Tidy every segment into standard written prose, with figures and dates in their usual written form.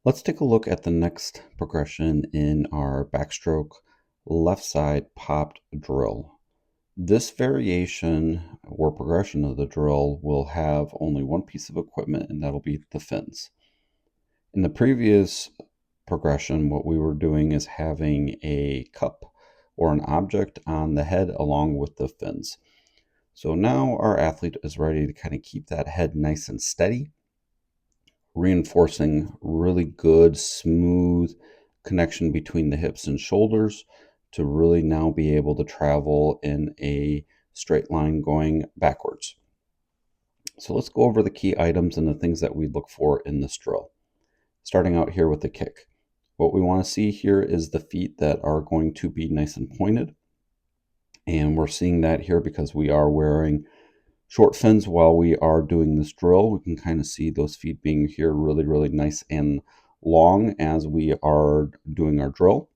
Let's take a look at the next progression in our backstroke left side popped drill. This variation or progression of the drill will have only one piece of equipment, and that'll be the fins. In the previous progression, what we were doing is having a cup or an object on the head along with the fins. So now our athlete is ready to kind of keep that head nice and steady, reinforcing really good, smooth connection between the hips and shoulders to really now be able to travel in a straight line going backwards. So let's go over the key items and the things that we look for in this drill. Starting out here with the kick. What we want to see here is the feet that are going to be nice and pointed. And we're seeing that here because we are wearing short fins while we are doing this drill. We can kind of see those feet being here really, really nice and long as we are doing our drill.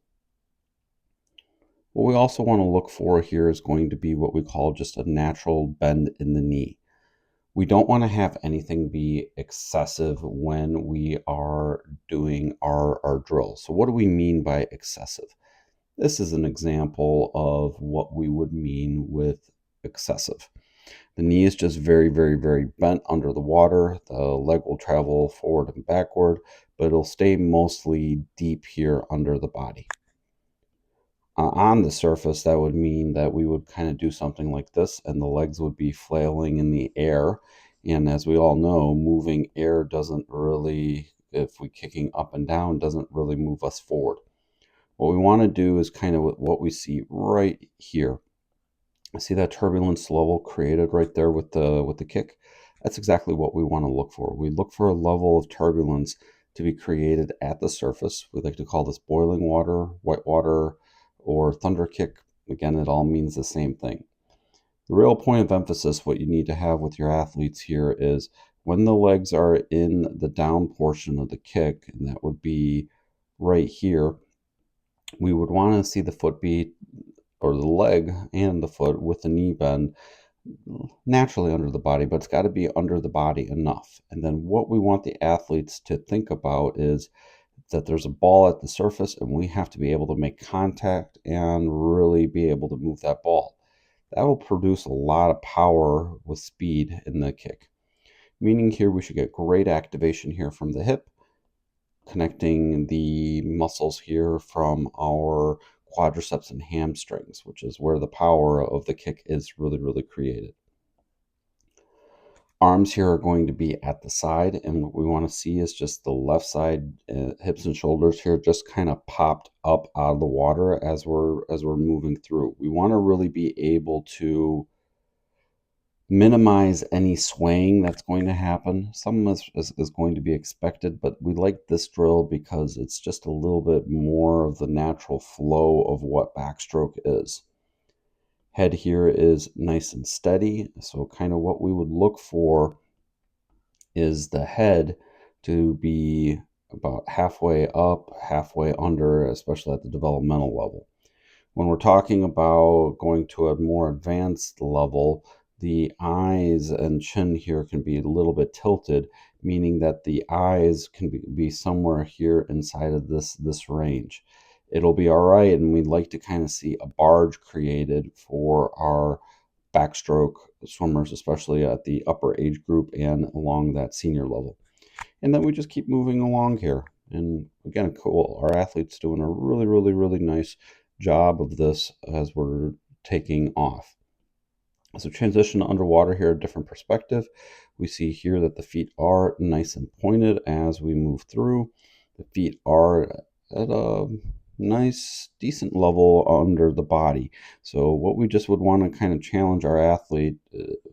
What we also want to look for here is going to be what we call just a natural bend in the knee. We don't want to have anything be excessive when we are doing our drill. So what do we mean by excessive? This is an example of what we would mean with excessive. The knee is just very, very, very bent under the water. The leg will travel forward and backward, but it'll stay mostly deep here under the body. On the surface, that would mean that we would kind of do something like this, and the legs would be flailing in the air. And as we all know, moving air doesn't really, if we're kicking up and down, doesn't really move us forward. What we want to do is kind of what we see right here. See that turbulence level created right there with the kick? That's exactly what we want to look for. We look for a level of turbulence to be created at the surface. We like to call this boiling water, white water, or thunder kick. Again, it all means the same thing. The real point of emphasis, what you need to have with your athletes here is when the legs are in the down portion of the kick, and that would be right here, we would want to see the foot be, or the leg and the foot with the knee bend naturally under the body, but it's got to be under the body enough. And then what we want the athletes to think about is that there's a ball at the surface and we have to be able to make contact and really be able to move that ball. That will produce a lot of power with speed in the kick. Meaning here we should get great activation here from the hip, connecting the muscles here from our quadriceps and hamstrings, which is where the power of the kick is really, really created. Arms here are going to be at the side, and what we want to see is just the left side hips and shoulders here just kind of popped up out of the water as we're moving through. We want to really be able to minimize any swaying that's going to happen. Some is going to be expected, but we like this drill because it's just a little bit more of the natural flow of what backstroke is. Head here is nice and steady, so kind of what we would look for is the head to be about halfway up, halfway under, especially at the developmental level. When we're talking about going to a more advanced level, the eyes and chin here can be a little bit tilted, meaning that the eyes can be somewhere here inside of this range. It'll be all right, and we'd like to kind of see a barge created for our backstroke swimmers, especially at the upper age group and along that senior level. And then we just keep moving along here. And again, cool. Our athlete's doing a really, really, really nice job of this as we're taking off. So transition to underwater here, a different perspective. We see here that the feet are nice and pointed as we move through. The feet are at a nice, decent level under the body. So what we just would want to kind of challenge our athlete,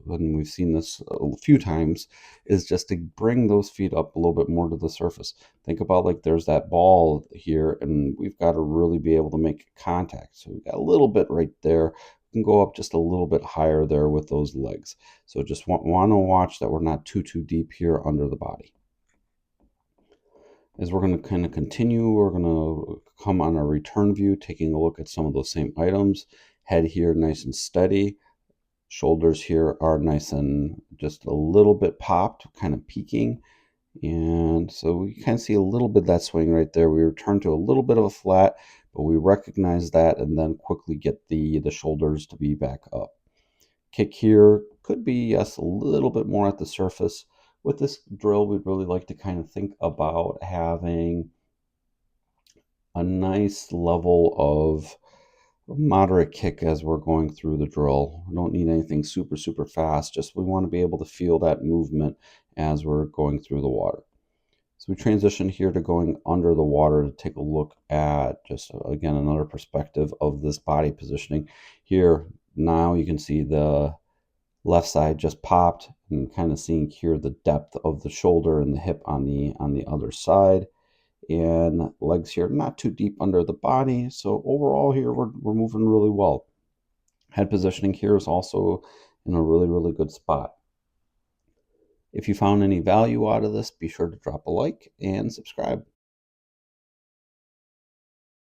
when we've seen this a few times, is just to bring those feet up a little bit more to the surface. Think about like there's that ball here, and we've got to really be able to make contact. So we've got a little bit right there. We can go up just a little bit higher there with those legs. So just want to watch that we're not too deep here under the body. As we're going to kind of continue, we're going to come on a return view, taking a look at some of those same items. Head here nice and steady. Shoulders here are nice and just a little bit popped, kind of peaking. And so we kind of see a little bit of that swing right there. We return to a little bit of a flat, but we recognize that and then quickly get the shoulders to be back up. Kick here could be, yes, a little bit more at the surface. With this drill, we'd really like to kind of think about having a nice level of moderate kick as we're going through the drill. We don't need anything super, super fast. Just we want to be able to feel that movement as we're going through the water. So we transition here to going under the water to take a look at just, again, another perspective of this body positioning. Here, now you can see the left side just popped and kind of seeing here the depth of the shoulder and the hip on the other side. And legs here not too deep under the body. So overall here, we're moving really well. Head positioning here is also in a really, really good spot. If you found any value out of this, be sure to drop a like and subscribe.